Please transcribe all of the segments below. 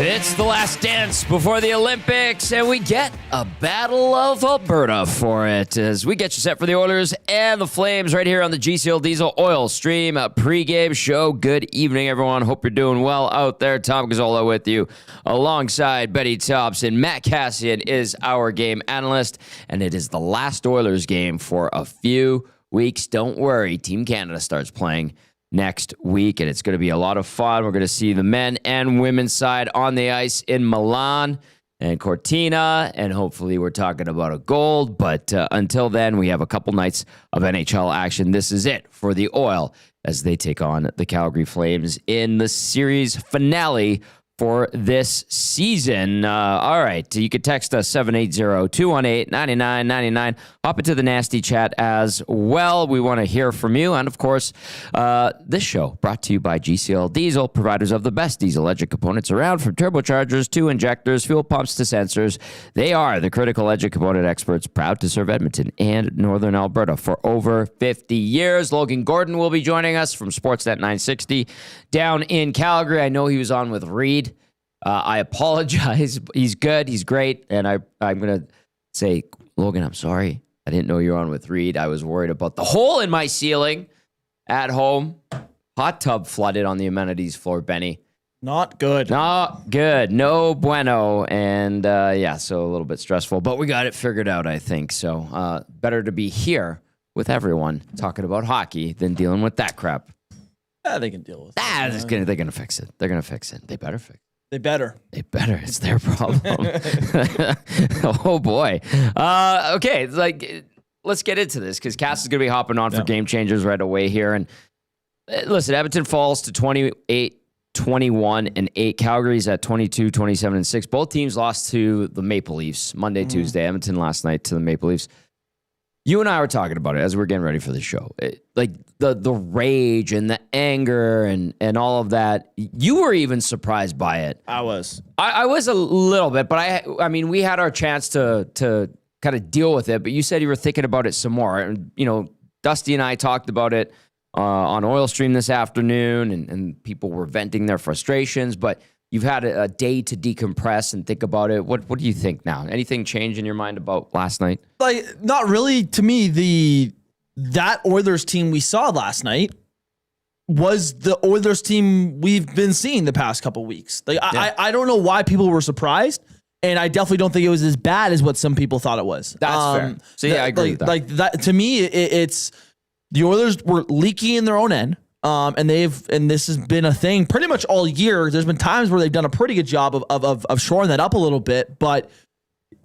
It's the last dance before the Olympics, and we get a Battle of Alberta for it as we get you set for the Oilers and the Flames right here on the GCL Diesel Oil Stream pregame show. Good evening, everyone. Hope you're doing well out there. Tom Gazzola with you alongside Betty Thomson. Matt Kassian is our game analyst, and it is the last Oilers game for a few weeks. Don't worry, Team Canada starts playing next week, and it's going to be a lot of fun. We're going to see the men and women's side on the ice in Milan and Cortina, and hopefully we're talking about a gold. But until then, we have a couple nights of NHL action. This is it for the Oil as they take on the Calgary Flames in the series finale for this season. All right, you could text us 780-218-9999. Hop into the nasty chat as well. We want to hear from you. And, of course, this show brought to you by GCL Diesel, providers of the best diesel engine components around, from turbochargers to injectors, fuel pumps to sensors. They are the critical engine component experts, proud to serve Edmonton and Northern Alberta for over 50 years. Logan Gordon will be joining us from Sportsnet 960 down in Calgary. I know he was on with Reed. I apologize. He's good. He's great. And I'm going to say, Logan, I'm sorry. I didn't know you were on with Reed. I was worried about the hole in my ceiling at home. Hot tub flooded on the amenities floor, Benny. Not good. Not good. No bueno. And so a little bit stressful. But we got it figured out, I think. So better to be here with everyone talking about hockey than dealing with that crap. They can deal with it. They're going to fix it. They're going to fix it. They better fix it. They better. It's their problem. Oh, boy. Okay, let's get into this because Cass is going to be hopping on for Game Changers right away here. And listen, Edmonton falls to 28-21-8. Calgary's at 22-27-6. Both teams lost to the Maple Leafs Monday, Tuesday. Edmonton last night to the Maple Leafs. You and I were talking about it as we were getting ready for the show. The rage and the anger and all of that. You were even surprised by it. I was. I was a little bit, but I mean, we had our chance to kind of deal with it. But you said you were thinking about it some more. And, Dusty and I talked about it on Oil Stream this afternoon, and people were venting their frustrations. But you've had a day to decompress and think about it. What do you think now? Anything change in your mind about last night? Not really. To me, that Oilers team we saw last night was the Oilers team we've been seeing the past couple weeks. I don't know why people were surprised, and I definitely don't think it was as bad as what some people thought it was. That's fair. So I agree with that. That to me, it's the Oilers were leaky in their own end. And this has been a thing pretty much all year. There's been times where they've done a pretty good job of shoring that up a little bit, but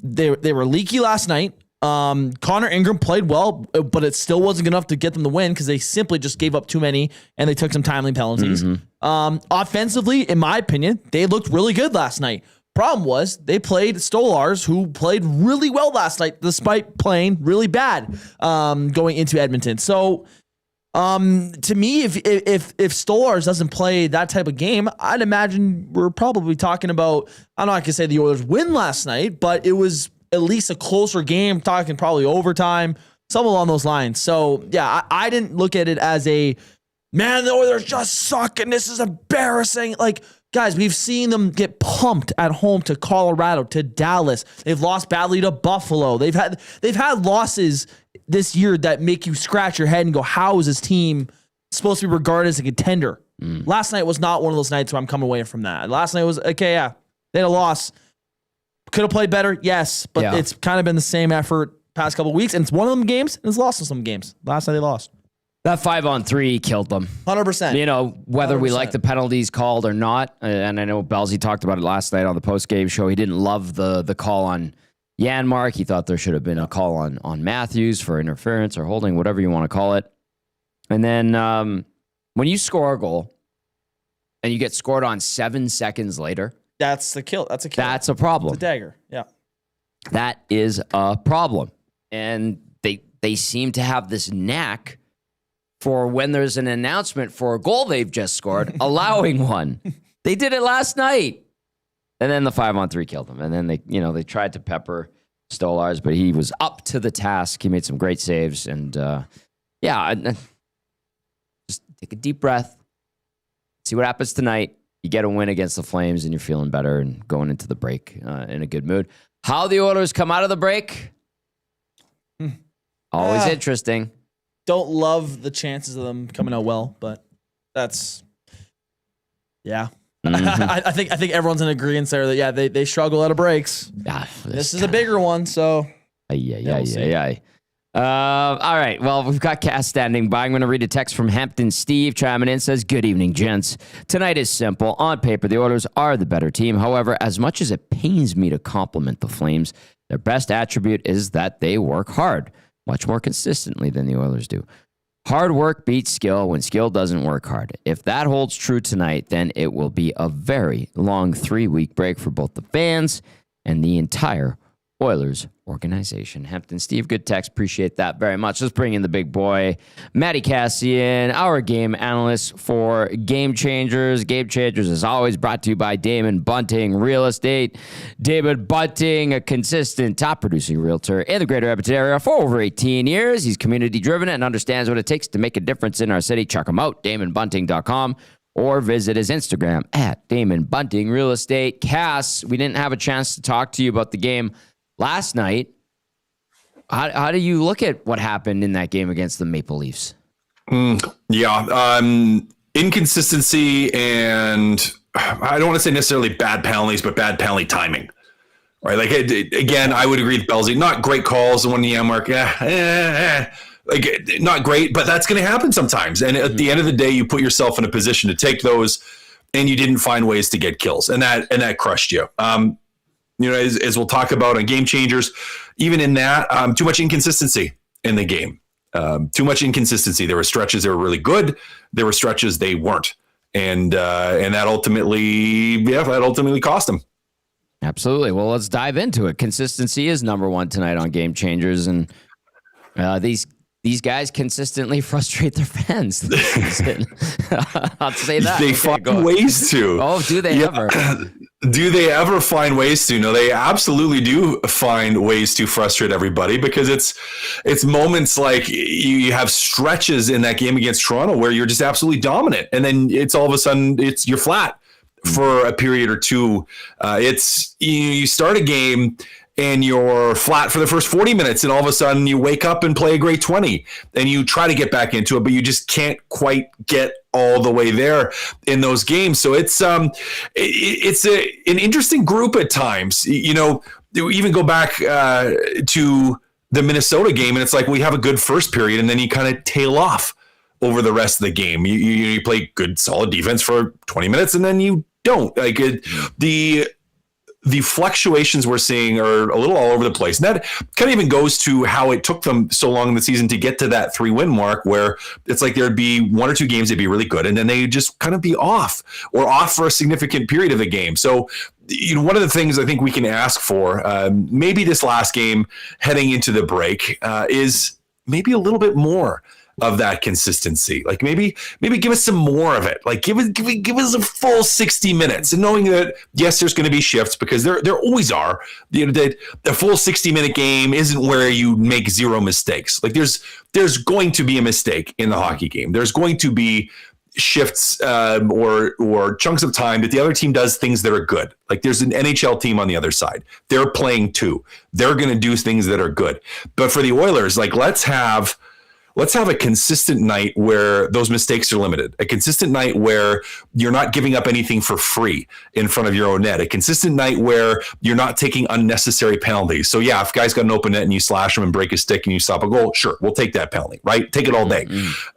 they were leaky last night. Connor Ingram played well, but it still wasn't good enough to get them the win because they simply just gave up too many and they took some timely penalties. Offensively, in my opinion, they looked really good last night. Problem was they played Stolars, who played really well last night despite playing really bad going into Edmonton. So to me, if Stolars doesn't play that type of game, I'd imagine we're probably talking about, I'm not going to say the Oilers win last night, but it was at least a closer game, talking probably overtime, something along those lines. So, yeah, I didn't look at it as the Oilers just suck and this is embarrassing. Guys, we've seen them get pumped at home to Colorado, to Dallas. They've lost badly to Buffalo. They've had losses this year that make you scratch your head and go, how is this team supposed to be regarded as a contender? Last night was not one of those nights where I'm coming away from that. Last night was, okay, yeah, they had a loss. Could have played better, yes, but it's kind of been the same effort past couple of weeks, and it's one of them games, and it's lost in some games. Last night they lost. That 5-on-3 killed them. 100%. Whether 100%. we like the penalties called or not, and I know Belsey talked about it last night on the post-game show. He didn't love the call on Janmark. He thought there should have been a call on Matthews for interference or holding, whatever you want to call it. And then when you score a goal and you get scored on 7 seconds later, that's the kill. That's a kill. That's a problem. It's a dagger. Yeah. That is a problem. And they seem to have this knack for when there's an announcement for a goal they've just scored, allowing one. They did it last night. And then the 5-on-3 killed them. And then they tried to pepper Stolars, but he was up to the task. He made some great saves. And just take a deep breath. See what happens tonight. you get a win against the Flames and you're feeling better and going into the break in a good mood. How the Oilers come out of the break? Always interesting. Don't love the chances of them coming out well, but that's yeah. I think everyone's in agreement there that they struggle out of breaks. This is a bigger one, so yeah. All right. Well, we've got Cass standing by. I'm going to read a text from Hampton Steve chiming in. Says, "Good evening, gents. Tonight is simple. On paper, the Oilers are the better team. However, as much as it pains me to compliment the Flames, their best attribute is that they work hard, much more consistently than the Oilers do. Hard work beats skill when skill doesn't work hard. If that holds true tonight, then it will be a very long 3-week break for both the fans and the entire Oilers organization." Hampton Steve, good text. Appreciate that very much. Let's bring in the big boy, Matty Kassian, our game analyst for Game Changers. Game Changers is always brought to you by Damon Bunting Real Estate. David Bunting, a consistent top-producing realtor in the Greater Edmonton area for over 18 years. He's community-driven and understands what it takes to make a difference in our city. Check him out, DamonBunting.com. Or visit his Instagram at Damon Bunting Real Estate. Cass, we didn't have a chance to talk to you about the game last night. How do you look at what happened in that game against the Maple Leafs? Inconsistency, and I don't want to say necessarily bad penalties, but bad penalty timing. Right? Like, again, I would agree with Belzy. Not great calls, the one in the mark. Like, not great, but that's going to happen sometimes. And at the end of the day, you put yourself in a position to take those, and you didn't find ways to get kills, and that crushed you. As we'll talk about on Game Changers, even in that, too much inconsistency in the game. Too much inconsistency. There were stretches that were really good. There were stretches they weren't, and that ultimately cost them. Absolutely. Well, let's dive into it. Consistency is number one tonight on Game Changers, and these guys consistently frustrate their fans this season. I'll say that. They find ways to. Oh, do they ever? Do they ever find ways to? No, they absolutely do find ways to frustrate everybody, because it's moments like you have stretches in that game against Toronto where you're just absolutely dominant, and then it's all of a sudden you're flat for a period or two. You start a game and you're flat for the first 40 minutes, and all of a sudden you wake up and play a great 20, and you try to get back into it, but you just can't quite get all the way there in those games. So it's an interesting group at times. Even go back to the Minnesota game, and it's like we have a good first period, and then you kind of tail off over the rest of the game. You play good, solid defense for 20 minutes, and then you don't. Like the fluctuations we're seeing are a little all over the place. And that kind of even goes to how it took them so long in the season to get to that 3-win mark, where it's like there'd be 1 or 2 games that'd be really good, and then they'd just kind of be off for a significant period of the game. So, one of the things I think we can ask for, maybe this last game heading into the break, is maybe a little bit more of that consistency. Like maybe give us some more of it. Like give us a full 60 minutes, and knowing that yes, there's going to be shifts, because there always are. The full 60-minute game isn't where you make 0 mistakes. Like there's going to be a mistake in the hockey game. There's going to be shifts or chunks of time that the other team does things that are good. Like there's an NHL team on the other side. They're playing too. They're going to do things that are good. But for the Oilers, like let's have a consistent night where those mistakes are limited. A consistent night where you're not giving up anything for free in front of your own net. A consistent night where you're not taking unnecessary penalties. So yeah, if guys got an open net and you slash them and break a stick and you stop a goal, sure, we'll take that penalty, right? Take it all day.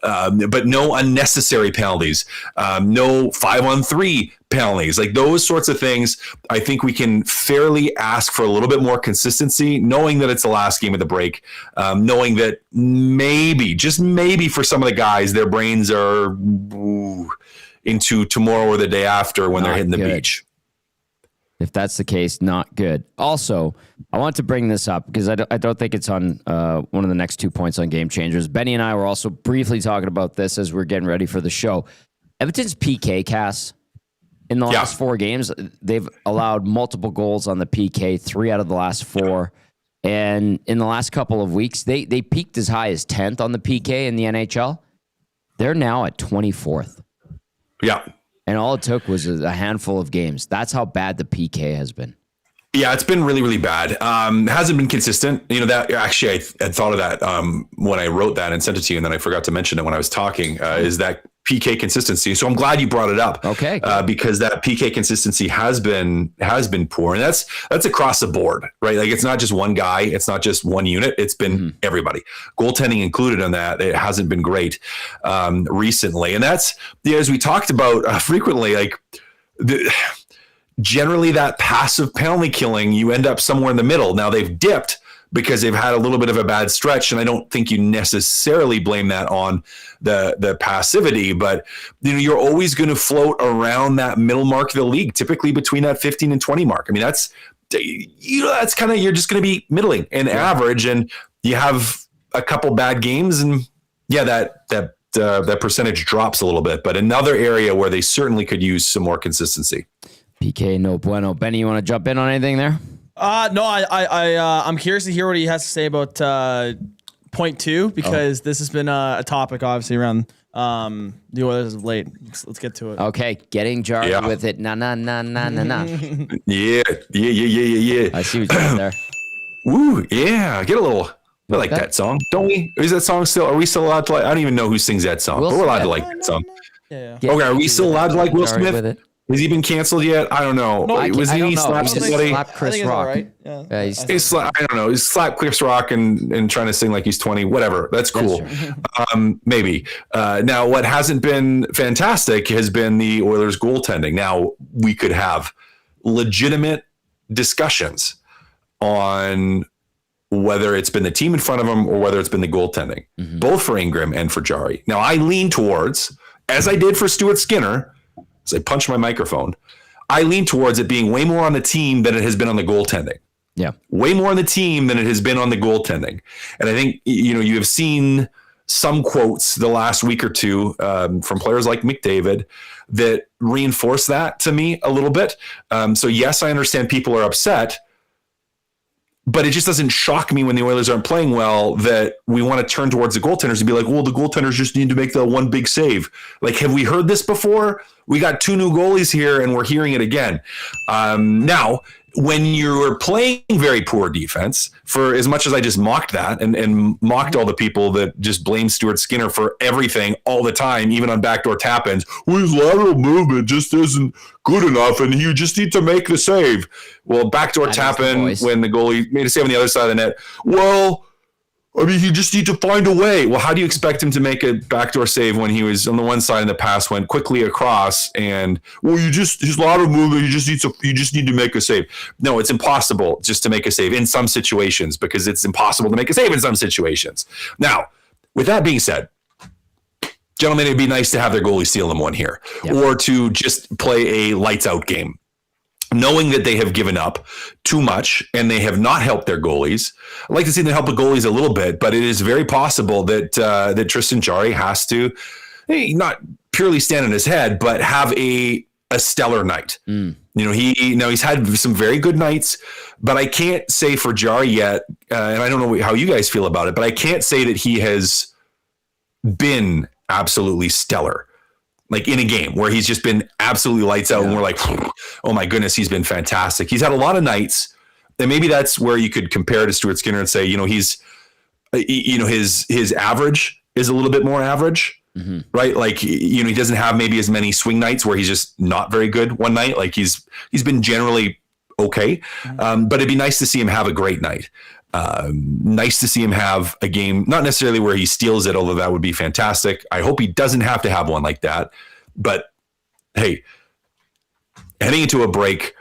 But no unnecessary penalties. No 5-on-3 penalties. Like those sorts of things, I think we can fairly ask for a little bit more consistency, knowing that it's the last game of the break, knowing that maybe, just maybe for some of the guys, their brains are into tomorrow or the day after when they're hitting the beach. If that's the case, not good. Also, I want to bring this up because I don't think it's on one of the next 2 points on Game Changers. Benny and I were also briefly talking about this as we're getting ready for the show. Edmonton's PK cast in the last 4 games, they've allowed multiple goals on the PK, 3 out of the last 4. And in the last couple of weeks, they peaked as high as 10th on the PK in the NHL. They're now at 24th. Yeah. And all it took was a handful of games. That's how bad the PK has been. Yeah, it's been really, really bad. Hasn't been consistent. That actually, I had thought of that when I wrote that and sent it to you, and then I forgot to mention it when I was talking. Is that PK consistency? So I'm glad you brought it up. Okay, because that PK consistency has been poor, and that's across the board, right? Like it's not just one guy, it's not just one unit. It's been everybody, goaltending included in that. It hasn't been great recently, and that's as we talked about frequently, like generally that passive penalty killing, you end up somewhere in the middle. Now they've dipped because they've had a little bit of a bad stretch, and I don't think you necessarily blame that on the passivity, but you're always going to float around that middle mark of the league, typically between that 15 and 20 mark. I mean, that's kind of, you're just going to be middling and average, and you have a couple bad games, and that percentage drops a little bit. But another area where they certainly could use some more consistency. PK no bueno. Benny, you want to jump in on anything there? No, I'm curious to hear what he has to say about point 2, because this has been a topic obviously around the Oilers as of late. Let's get to it. Okay, getting jarred with it. Na. Yeah. I see what you did there. Woo, yeah. Get a little. I like that song, don't we? Is that song still? Are we still allowed to like? I don't even know who sings that song, but we're allowed to like that song. Yeah. Okay, are we still allowed to like Will Smith? With it. Has he been canceled yet? I don't know. Was he slapped somebody? Slapped Chris Rock. Right. Yeah. I don't know. He's slapped Chris Rock and trying to sing like he's 20. Whatever. That's cool. Maybe. Now, what hasn't been fantastic has been the Oilers' goaltending. Now, we could have legitimate discussions on whether it's been the team in front of him or whether it's been the goaltending, both for Ingram and for Jarry. Now, I lean towards, as I did for Stuart Skinner, as I punched my microphone, I lean towards it being way more on the team than it has been on the goaltending. Yeah. Way more on the team than it has been on the goaltending. And I think, you have seen some quotes the last week or two from players like McDavid that reinforce that to me a little bit. So yes, I understand people are upset, but it just doesn't shock me when the Oilers aren't playing well that we want to turn towards the goaltenders and be like, well, the goaltenders just need to make the one big save. Like, have we heard this before? We got 2 new goalies here and we're hearing it again. Now, when you're playing very poor defense, for as much as I just mocked that and mocked all the people that just blame Stuart Skinner for everything all the time, even on backdoor tap-ins, well, his lateral movement just isn't good enough and you just need to make the save. Well, backdoor tap-in when the goalie made a save on the other side of the net. Well, I mean, you just need to find a way. Well, how do you expect him to make a backdoor save when he was on the one side and the pass went quickly across? And well, his lateral movement, you just need to make a save. No, it's impossible just to make a save in some situations because it's impossible to make a save in some situations. Now, with that being said, gentlemen, it'd be nice to have their goalie steal them one here, or to just play a lights out game, knowing that they have given up too much and they have not helped their goalies. I'd like to see them help the goalies a little bit, but it is very possible that that Tristan Jarry has to not purely stand on his head, but have a stellar night. He's had some very good nights, but I can't say for Jarry yet, and I don't know how you guys feel about it, but I can't say that he has been absolutely stellar. Like in a game where he's just been absolutely lights out and we're like, oh my goodness, he's been fantastic. He's had a lot of nights, and maybe that's where you could compare to Stuart Skinner and say, he's, his average is a little bit more average, right? Like, he doesn't have maybe as many swing nights where he's just not very good one night. Like he's been generally okay. But it'd be nice to see him have a great night. Nice to see him have a game, not necessarily where he steals it, although that would be fantastic. I hope he doesn't have to have one like that. But hey, heading into a break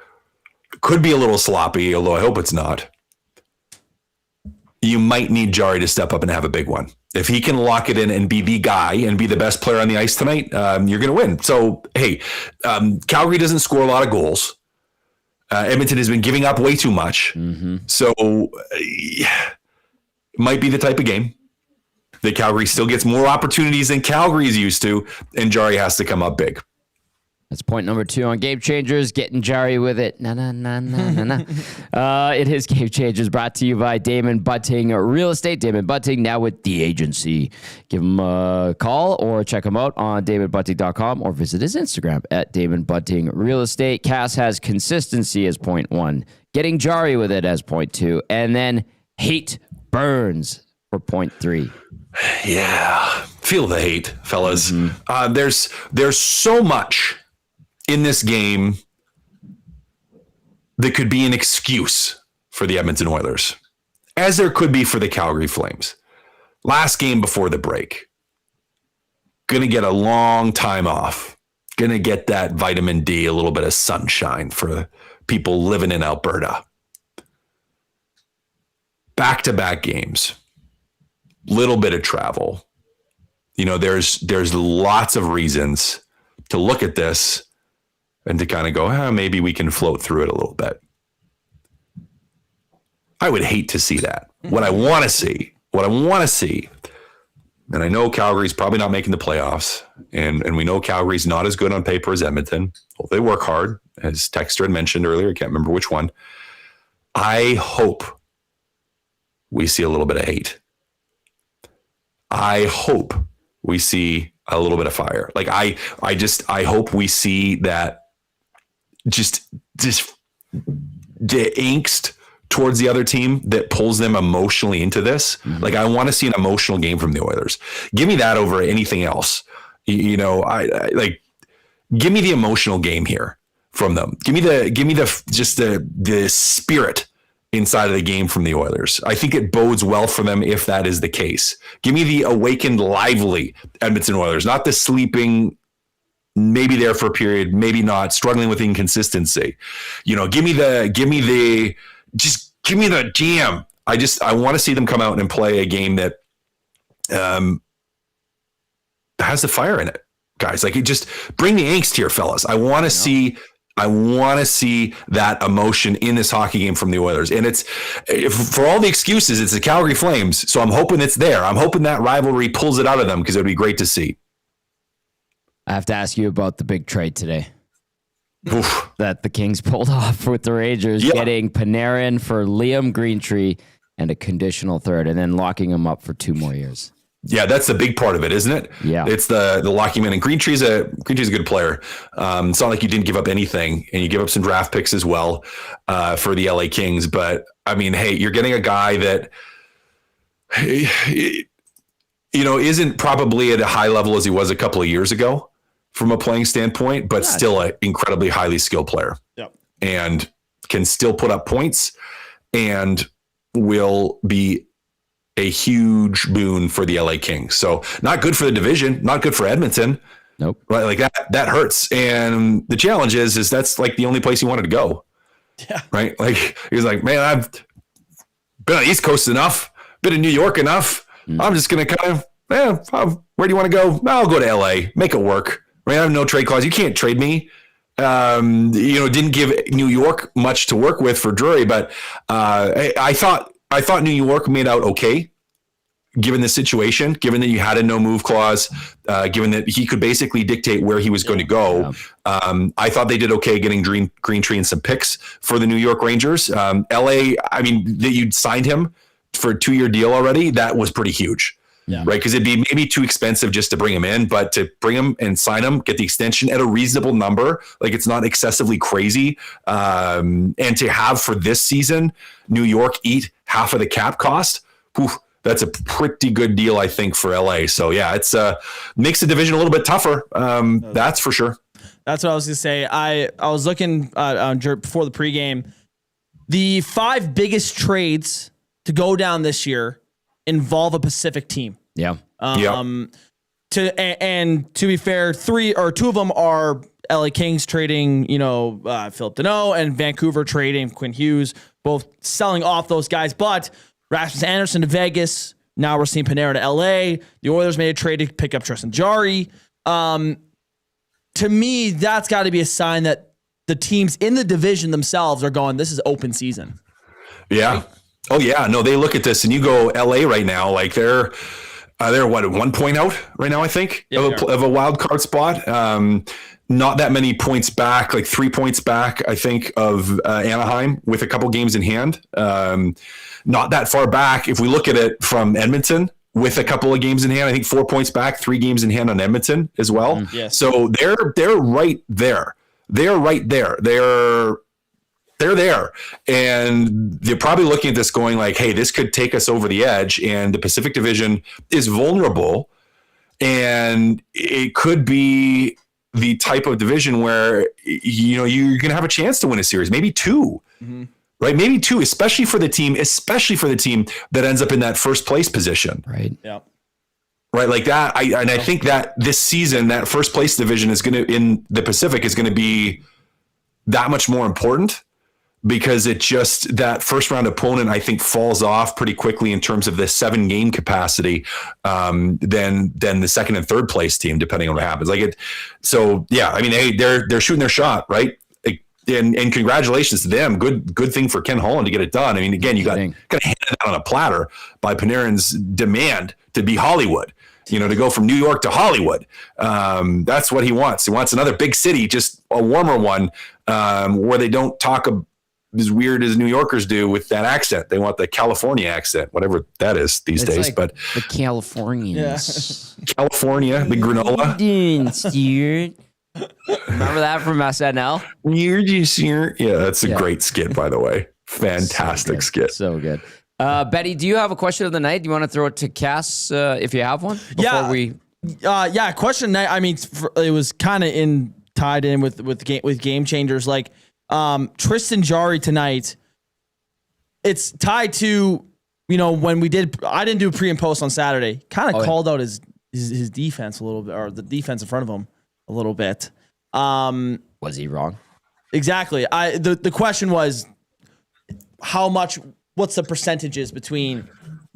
could be a little sloppy, although I hope it's not. You might need Jarry to step up and have a big one. If he can lock it in and be the guy and be the best player on the ice tonight, you're going to win. So, hey, Calgary doesn't score a lot of goals. Edmonton has been giving up way too much. So it might be the type of game that Calgary still gets more opportunities than Calgary is used to, and Jarry has to come up big. That's point number 2 on Game Changers. Getting jarry with it. It is Game Changers, brought to you by Damon Bunting Real Estate. Damon Bunting, now with the agency. Give him a call or check him out on damonbunting.com or visit his Instagram at Damon Bunting Real Estate. Cass has consistency as point 1. Getting jarry with it as point 2. And then hate burns for point 3. Yeah. Feel the hate, fellas. There's so much in this game that could be an excuse for the Edmonton Oilers, as there could be for the Calgary Flames. Last game before the break. Going to get a long time off. Going to get that vitamin D, a little bit of sunshine for people living in Alberta. Back-to-back games. Little bit of travel. You know, there's lots of reasons to look at this and to kind of go, maybe we can float through it a little bit. I would hate to see that. What I want to see, and I know Calgary's probably not making the playoffs, and we know Calgary's not as good on paper as Edmonton. Well, they work hard, as Texter had mentioned earlier. I can't remember which one. I hope we see a little bit of hate. I hope we see a little bit of fire. Like I hope we see that just the angst towards the other team that pulls them emotionally into this. Like I want to see an emotional game from the Oilers. Give me that over anything else. You know, I like, give me the emotional game here from them. Give me the spirit inside of the game from the Oilers. I think it bodes well for them if that is the case. Give me the awakened, lively Edmonton Oilers, not the sleeping, maybe there for a period, maybe not, struggling with inconsistency. You know, give me the jam. I want to see them come out and play a game that has the fire in it, guys. Like, it just bring the angst here, fellas. I want to see that emotion in this hockey game from the Oilers. And it's, for all the excuses, it's the Calgary Flames. So I'm hoping it's there. I'm hoping that rivalry pulls it out of them, because it would be great to see. I have to ask you about the big trade today. Oof. That the Kings pulled off with the Rangers, getting Panarin for Liam Greentree and a conditional third, and then locking him up for 2 more years. Yeah, that's the big part of it, isn't it? Yeah. It's the locking in. And Greentree's a good player. It's not like you didn't give up anything, and you give up some draft picks as well for the LA Kings. But I mean, hey, you're getting a guy that, you know, isn't probably at a high level as he was a couple of years ago from a playing standpoint, but still an incredibly highly skilled player. Yep. And can still put up points and will be a huge boon for the LA Kings. So not good for the division, not good for Edmonton. Nope. Right. Like that hurts. And the challenge is that's like the only place he wanted to go. Yeah. Right. Like he was like, man, I've been on the East Coast enough, been in New York enough. I'm just going to kind of, where do you want to go? I'll go to LA, make it work. Right. I have no trade clause. You can't trade me. Didn't give New York much to work with for Drury, but I thought New York made out okay, given the situation, given that you had a no move clause, given that he could basically dictate where he was going to go. Yeah. I thought they did okay getting Greentree and some picks for the New York Rangers. LA, I mean, that you'd signed him for a 2-year deal already. That was pretty huge. Yeah. Right. Because it'd be maybe too expensive just to bring him in, but to bring him and sign him, get the extension at a reasonable number, like it's not excessively crazy. And to have for this season, New York eat half of the cap cost. That's a pretty good deal, I think, for LA. So yeah, it's makes the division a little bit tougher. That's for sure. That's what I was going to say. I was looking before the pregame. The 5 biggest trades to go down this year involve a Pacific team. Yeah. To be fair, 2 of them are LA Kings trading, Philip Deneau, and Vancouver trading Quinn Hughes, both selling off those guys. But Rasmus Anderson to Vegas. Now we're seeing Panarin to LA. The Oilers made a trade to pick up Tristan Jarry. To me, that's got to be a sign that the teams in the division themselves are going, this is open season. Yeah. Right? Oh yeah, no, they look at this and you go LA right now, like they're what, 1 point out right now, I think, of a wild card spot. not that many points back, like 3 points back, I think, of Anaheim with a couple games in hand. Not that far back. If we look at it from Edmonton with a couple of games in hand, I think 4 points back, 3 games in hand on Edmonton as well. Yes. So they're right there. They're right there. They're there. And they're probably looking at this going like, hey, this could take us over the edge. And the Pacific Division is vulnerable. And it could be the type of division where, you're going to have a chance to win a series, maybe 2, right? Maybe 2, especially for the team that ends up in that first place position. Right. Yeah. Right. Like that. I think that this season, that first place division in the Pacific is going to be that much more important, because it just, that first round opponent, I think, falls off pretty quickly in terms of the 7-game capacity than the second and third place team, depending on what happens. So yeah, I mean, hey, they're shooting their shot, right? And congratulations to them. Good thing for Ken Holland to get it done. I mean, again, you got kind of handed out on a platter by Panarin's demand to be Hollywood, to go from New York to Hollywood. That's what he wants. He wants another big city, just a warmer one, where they don't talk as weird as New Yorkers do with that accent. They want the California accent, whatever that is these days. Like but the Californians. California, the granola. Remember that from SNL? You're just here. Yeah, that's a great skit, by the way. Fantastic skit. So good. Betty, do you have a question of the night? Do you want to throw it to Cass if you have one? Question night. I mean, it was kind of tied in with game changers. Like Tristan Jarry tonight. It's tied to when I didn't do pre and post on Saturday. Kind of called out his defense a little bit, or the defense in front of him a little bit. Was he wrong? Exactly. The question was what's the percentages between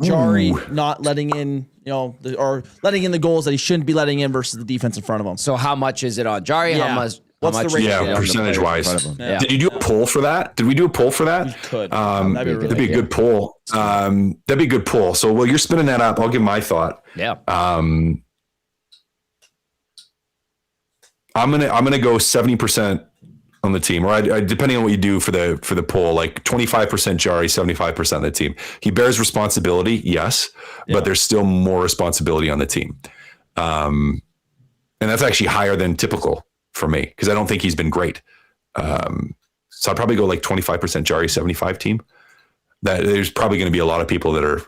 Jarry not letting in, or letting in the goals that he shouldn't be letting in versus the defense in front of him. So how much is it on Jarry? Yeah. What's the ratio? Yeah, percentage wise. Yeah. Did you do a poll for that? Did we do a poll for that? You could. That'd be a good poll. That'd be a good poll. So while you're spinning that up, I'll give my thought. Yeah. I'm gonna go 70% on the team, or I depending on what you do for the poll, like 25% Jarry, 75% of the team. He bears responsibility, yes, but there's still more responsibility on the team, and that's actually higher than typical for me, because I don't think he's been great. So I'd probably go like 25% Jarry, 75 team. That there's probably going to be a lot of people that are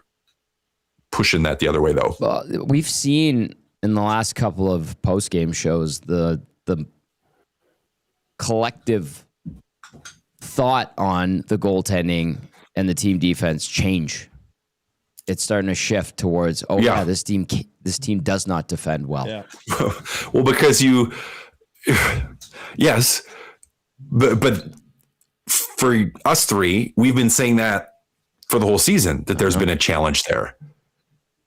pushing that the other way, though. Well, we've seen in the last couple of post-game shows the collective thought on the goaltending and the team defense change. It's starting to shift towards, this team does not defend well. Yeah. Well, because yes, but for us three, we've been saying that for the whole season, that there's been a challenge there.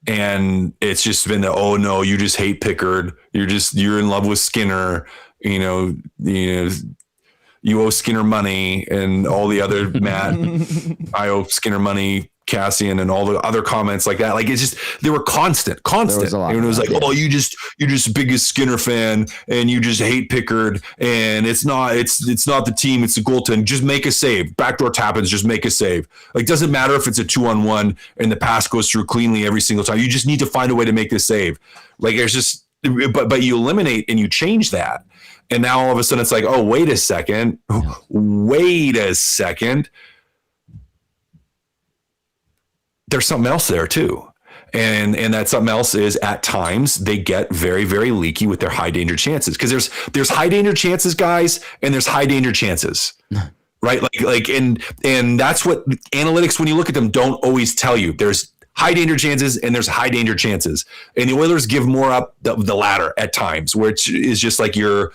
And it's just been you just hate Pickard. You're in love with Skinner. You owe Skinner money, and all the other Matt, I owe Skinner money, Kassian, and all the other comments like that. Like, it's just, they were constant. And it was like, you're just biggest Skinner fan, and you just hate Pickard, and it's not the team, it's the goaltending. Just make a save. Backdoor tap-ins, just make a save. Like, doesn't matter if it's a 2-on-1 and the pass goes through cleanly every single time. You just need to find a way to make this save. Like, it's just, but you eliminate and you change that. And now all of a sudden it's like, wait a second. There's something else there too. And that something else is, at times they get very, very leaky with their high danger chances. Cause there's high danger chances, guys, and there's high danger chances, right? And that's what analytics, when you look at them, don't always tell you. There's high danger chances and there's high danger chances. And the Oilers give more up the latter at times, which is just like your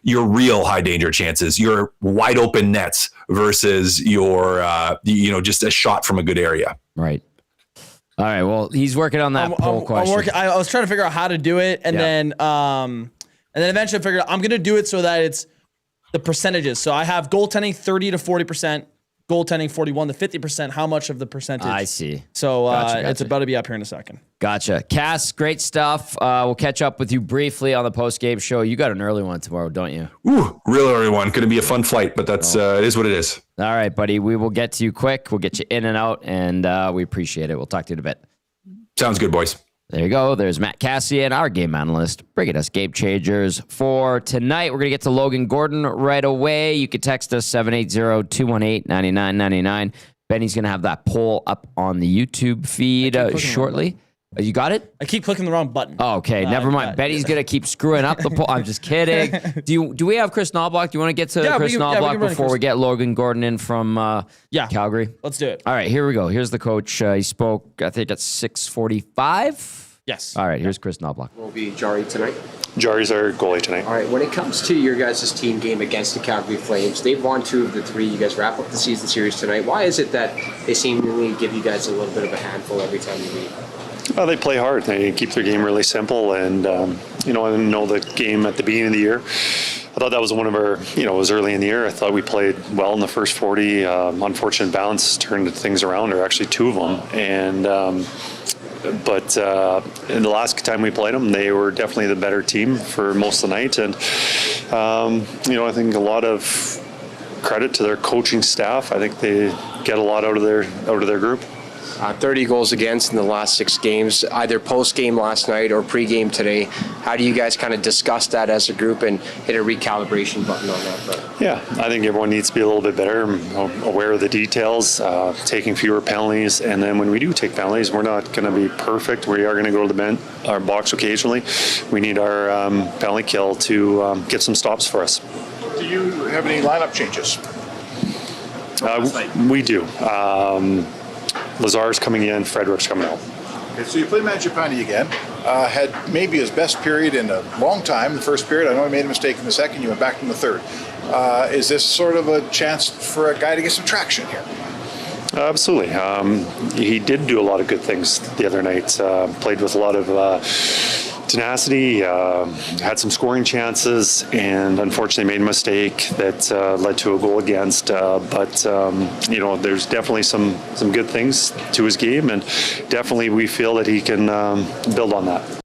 real high danger chances, your wide open nets versus your, just a shot from a good area. Right. All right. Well, he's working on that poll question. I was trying to figure out how to do it. And then eventually I figured out I'm going to do it so that it's the percentages. So I have goaltending 30 to 40%, goaltending 41 to 50%. How much of the percentage? I see. So Gotcha. it's about to be up here in a second. Gotcha. Cass, great stuff. We'll catch up with you briefly on the post-game show. You got an early one tomorrow, don't you? Ooh, real early one. Going to be a fun flight, but that's it is what it is. All right, buddy. We will get to you quick. We'll get you in and out, and we appreciate it. We'll talk to you in a bit. Sounds good, boys. There you go. There's Matt Kassian, our game analyst, bringing us game changers for tonight. We're going to get to Logan Gordon right away. You can text us 780-218-9999. Benny's going to have that poll up on the YouTube feed shortly. You got it? I keep clicking the wrong button. Oh, okay. Never mind. Benny's going to keep screwing up the poll. I'm just kidding. Do we have Chris Knobloch? Do you want to get to Chris Knobloch before we get Logan Gordon in from Calgary? Let's do it. All right, here we go. Here's the coach. He spoke, I think, at 6:45. Yes. All right, here's Chris Knobloch. Will be Jari tonight. Jari's our goalie tonight. All right, when it comes to your guys' team game against the Calgary Flames, they've won 2 of the 3. You guys wrap up the season series tonight. Why is it that they seemingly give you guys a little bit of a handful every time you meet? Well, they play hard. They keep their game really simple. And, I know the game at the beginning of the year. I thought that was one of our, it was early in the year. I thought we played well in the first 40. Unfortunate balance turned things around, or actually 2 of them. And, but in the last time we played them, they were definitely the better team for most of the night. And, I think a lot of credit to their coaching staff. I think they get a lot out of their group. 30 goals against in the last 6 games, either post-game last night or pre-game today. How do you guys kind of discuss that as a group and hit a recalibration button on that front? Yeah, I think everyone needs to be a little bit better, aware of the details, taking fewer penalties, and then when we do take penalties, we're not going to be perfect. We are going to go to the our box occasionally. We need our penalty kill to get some stops for us. Do you have any lineup changes? We do. Lazar's coming in, Frederick's coming out. Okay, so you played Mangiapane again. Had maybe his best period in a long time, the first period. I know he made a mistake in the second. You went back in the third. Is this sort of a chance for a guy to get some traction here? Absolutely. He did do a lot of good things the other night. Played with a lot of tenacity, had some scoring chances, and unfortunately made a mistake that led to a goal against. But there's definitely some good things to his game, and definitely we feel that he can build on that.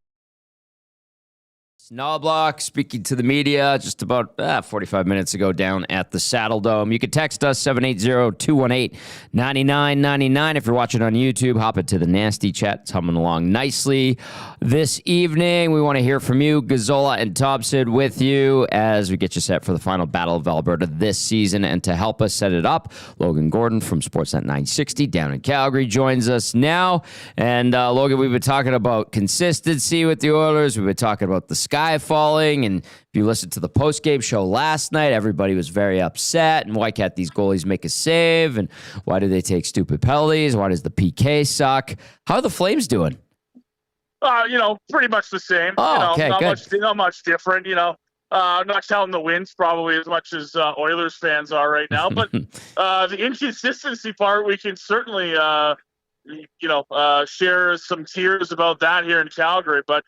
Knobloch speaking to the media just about 45 minutes ago down at the Saddle Dome. You can text us 780-218-9999. If you're watching on YouTube, hop into the nasty chat. It's humming along nicely this evening. We want to hear from you. Gazzola and Thomson with you as we get you set for the final Battle of Alberta this season. And to help us set it up, Logan Gordon from Sportsnet 960 down in Calgary joins us now. And Logan, we've been talking about consistency with the Oilers. We've been talking about the sky falling, and if you listened to the post-game show last night, everybody was very upset, and why can't these goalies make a save, and why do they take stupid penalties, why does the PK suck? How are the Flames doing? Pretty much the same. Oh, okay, not much different, I'm not counting the wins probably as much as Oilers fans are right now, but the inconsistency part, we can certainly share some tears about that here in Calgary, but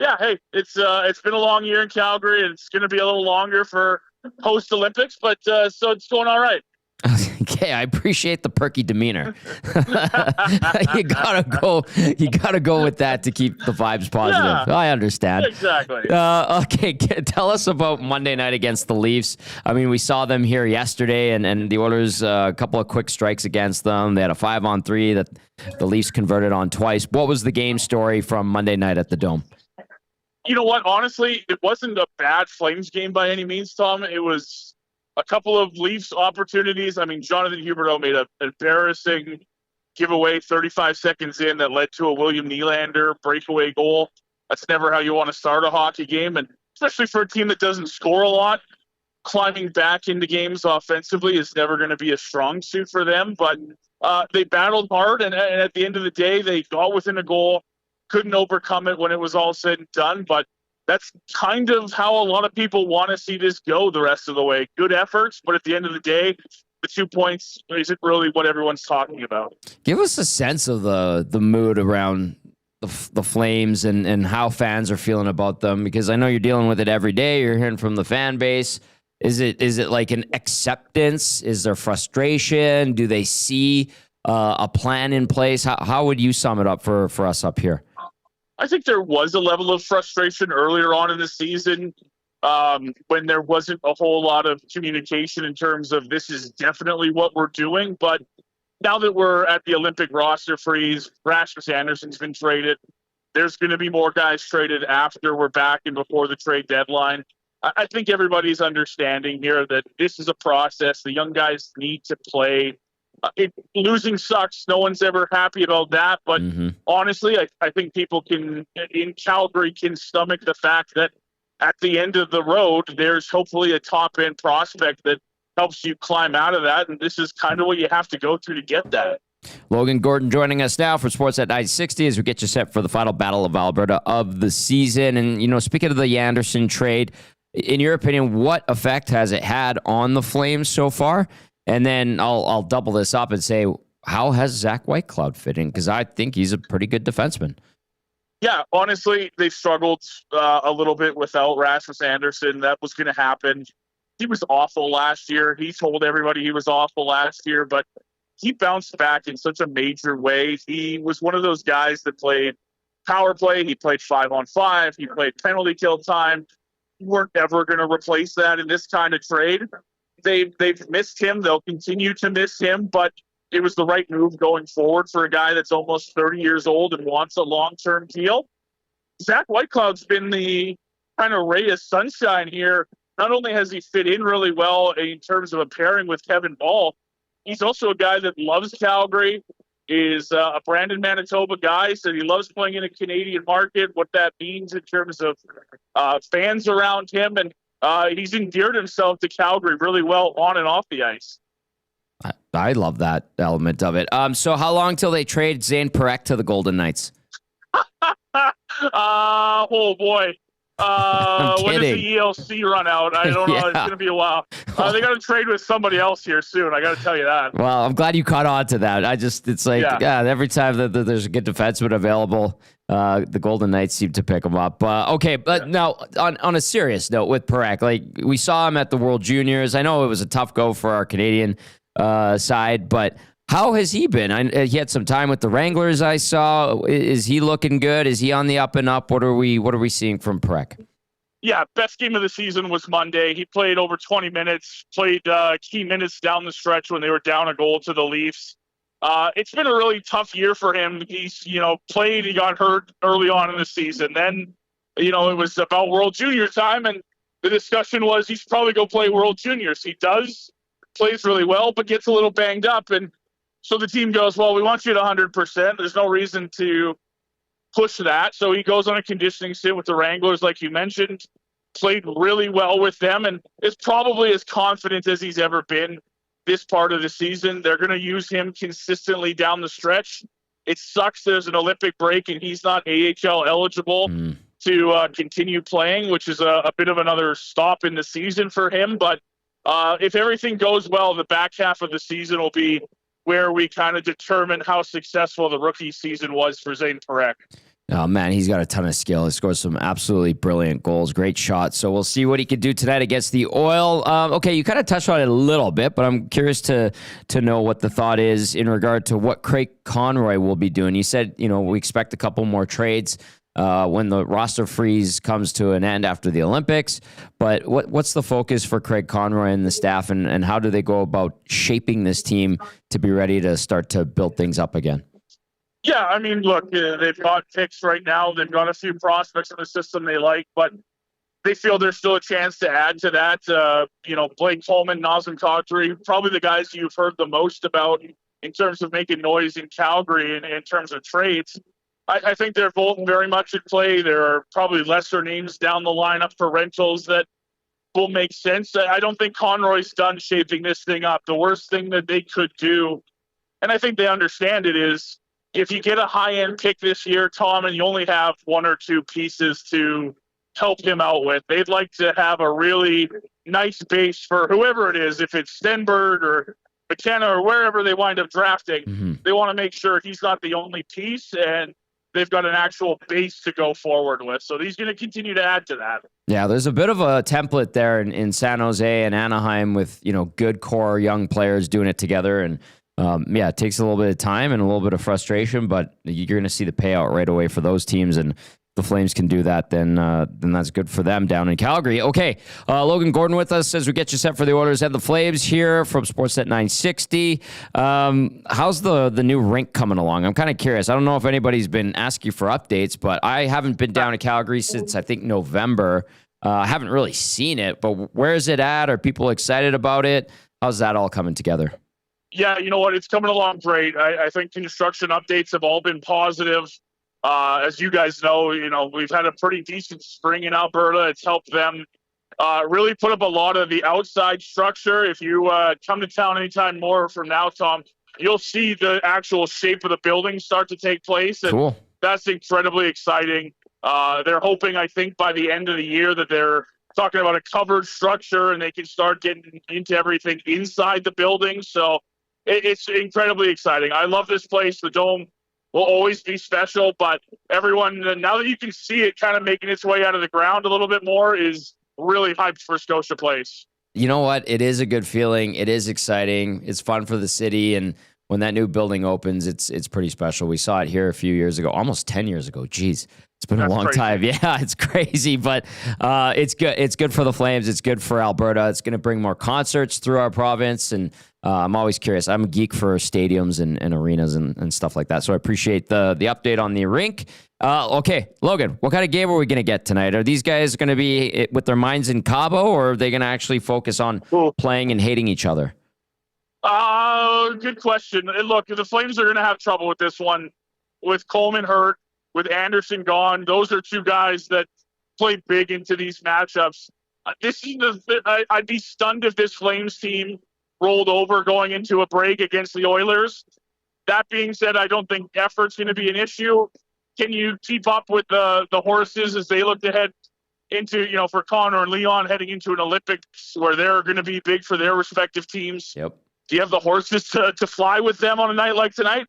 yeah, hey, it's been a long year in Calgary, and it's going to be a little longer for post-Olympics, but so it's going all right. Okay, I appreciate the perky demeanor. You gotta go with that to keep the vibes positive. Yeah, I understand. Exactly. Okay, tell us about Monday night against the Leafs. I mean, we saw them here yesterday, and the Oilers, a couple of quick strikes against them. They had a 5-on-3 that the Leafs converted on twice. What was the game story from Monday night at the Dome? You know what? Honestly, it wasn't a bad Flames game by any means, Tom. It was a couple of Leafs opportunities. I mean, Jonathan Huberdeau made an embarrassing giveaway 35 seconds in that led to a William Nylander breakaway goal. That's never how you want to start a hockey game, and especially for a team that doesn't score a lot. Climbing back into games offensively is never going to be a strong suit for them, but they battled hard, and at the end of the day, they got within a goal. Couldn't overcome it when it was all said and done, but that's kind of how a lot of people want to see this go the rest of the way. Good efforts, but at the end of the day, the 2 points isn't really what everyone's talking about. Give us a sense of the mood around the Flames and how fans are feeling about them, because I know you're dealing with it every day. You're hearing from the fan base. Is it like an acceptance? Is there frustration? Do they see a plan in place? How would you sum it up for us up here? I think there was a level of frustration earlier on in the season when there wasn't a whole lot of communication in terms of this is definitely what we're doing. But now that we're at the Olympic roster freeze, Rasmus Anderson's been traded. There's going to be more guys traded after we're back and before the trade deadline. I think everybody's understanding here that this is a process. The young guys need to play. Losing sucks. No one's ever happy about that. But honestly, I think people in Calgary can stomach the fact that at the end of the road, there's hopefully a top-end prospect that helps you climb out of that. And this is kind of what you have to go through to get that. Logan Gordon joining us now for Sportsnet 960 as we get you set for the final Battle of Alberta of the season. And, speaking of the Anderson trade, in your opinion, what effect has it had on the Flames so far? And then I'll double this up and say, how has Zach Whitecloud fit in? Because I think he's a pretty good defenseman. Yeah, honestly, they struggled a little bit without Rasmus Anderson. That was going to happen. He was awful last year. He told everybody he was awful last year, but he bounced back in such a major way. He was one of those guys that played power play. He played 5-on-5. He played penalty kill time. You weren't ever going to replace that in this kind of trade. They've missed him. They'll continue to miss him, but it was the right move going forward for a guy that's almost 30 years old and wants a long-term deal. Zach Whitecloud's been the kind of ray of sunshine here. Not only has he fit in really well in terms of a pairing with Kevin Ball, he's also a guy that loves Calgary, is a Brandon, Manitoba guy, so he loves playing in a Canadian market, what that means in terms of fans around him, and he's endeared himself to Calgary really well on and off the ice. I love that element of it. So how long till they trade Zane Parekh to the Golden Knights? Oh, boy. When does the ELC run out? I don't know. It's going to be a while. They got to trade with somebody else here soon. I got to tell you that. Well, I'm glad you caught on to that. It's like, every time that there's a good defenseman available, the Golden Knights seem to pick him up. Okay, but now on a serious note with Parekh, like we saw him at the World Juniors. I know it was a tough go for our Canadian side, but how has he been? He had some time with the Wranglers, I saw. Is he looking good? Is he on the up and up? What are we seeing from Parekh? Yeah, best game of the season was Monday. He played over 20 minutes, played key minutes down the stretch when they were down a goal to the Leafs. It's been a really tough year for him. He's, played, he got hurt early on in the season. Then, it was about World Junior time, and the discussion was he's probably go play World Juniors. He does, plays really well, but gets a little banged up, and so the team goes, well, we want you at 100%. There's no reason to push that. So he goes on a conditioning stint with the Wranglers, like you mentioned, played really well with them, and is probably as confident as he's ever been this part of the season. They're going to use him consistently down the stretch. It sucks there's an Olympic break and he's not AHL eligible to continue playing, which is a bit of another stop in the season for him. But if everything goes well, the back half of the season will be where we kind of determine how successful the rookie season was for Zane Parekh. Oh, man, he's got a ton of skill. He scores some absolutely brilliant goals. Great shot. So we'll see what he can do tonight against the Oil. Okay, you kind of touched on it a little bit, but I'm curious to know what the thought is in regard to what Craig Conroy will be doing. You said, we expect a couple more trades when the roster freeze comes to an end after the Olympics. But what's the focus for Craig Conroy and the staff, and how do they go about shaping this team to be ready to start to build things up again? Yeah, I mean, look, they've got picks right now. They've got a few prospects in the system they like, but they feel there's still a chance to add to that. Blake Coleman, Nazem Kadri, probably the guys you've heard the most about in terms of making noise in Calgary and in terms of trades. I think they're both very much at play. There are probably lesser names down the lineup for rentals that will make sense. I don't think Conroy's done shaping this thing up. The worst thing that they could do, and I think they understand it, is if you get a high-end pick this year, Tom, and you only have one or two pieces to help him out with, they'd like to have a really nice base for whoever it is. If it's Stenberg or McKenna or wherever they wind up drafting, they want to make sure he's not the only piece, and they've got an actual base to go forward with. So he's going to continue to add to that. Yeah, there's a bit of a template there in San Jose and Anaheim with, good core young players doing it together. And it takes a little bit of time and a little bit of frustration, but you're going to see the payout right away for those teams. And the Flames can do that, then that's good for them down in Calgary. Okay, Logan Gordon with us as we get you set for the Oilers and the Flames here from Sportsnet 960. How's the new rink coming along? I'm kind of curious. I don't know if anybody's been asking for updates, but I haven't been down to Calgary since, I think, November. I haven't really seen it, but where is it at? Are people excited about it? How's that all coming together? Yeah, you know what? It's coming along great. I think construction updates have all been positive. As you guys know, we've had a pretty decent spring in Alberta. It's helped them really put up a lot of the outside structure. If you come to town anytime more from now, Tom, you'll see the actual shape of the building start to take place. And cool. That's incredibly exciting. They're hoping, I think, by the end of the year that they're talking about a covered structure and they can start getting into everything inside the building. So it's incredibly exciting. I love this place. The Dome will always be special, but everyone, now that you can see it kind of making its way out of the ground a little bit more, is really hyped for Scotia Place. You know what? It is a good feeling. It is exciting. It's fun for the city. And when that new building opens, it's pretty special. We saw it here a few years ago, almost 10 years ago. Jeez, it's been a long time. Yeah, it's crazy, but it's good. It's good for the Flames. It's good for Alberta. It's going to bring more concerts through our province. And I'm always curious. I'm a geek for stadiums and arenas and stuff like that. So I appreciate the update on the rink. Okay, Logan, what kind of game are we going to get tonight? Are these guys going to be with their minds in Cabo, or are they going to actually focus on playing and hating each other? Good question. Look, the Flames are going to have trouble with this one. With Coleman hurt, with Anderson gone, those are two guys that play big into these matchups. I'd be stunned if this Flames team rolled over going into a break against the Oilers. That being said, I don't think effort's going to be an issue. Can you keep up with the horses as they look to head into, for Connor and Leon heading into an Olympics where they're going to be big for their respective teams? Yep. Do you have the horses to fly with them on a night like tonight?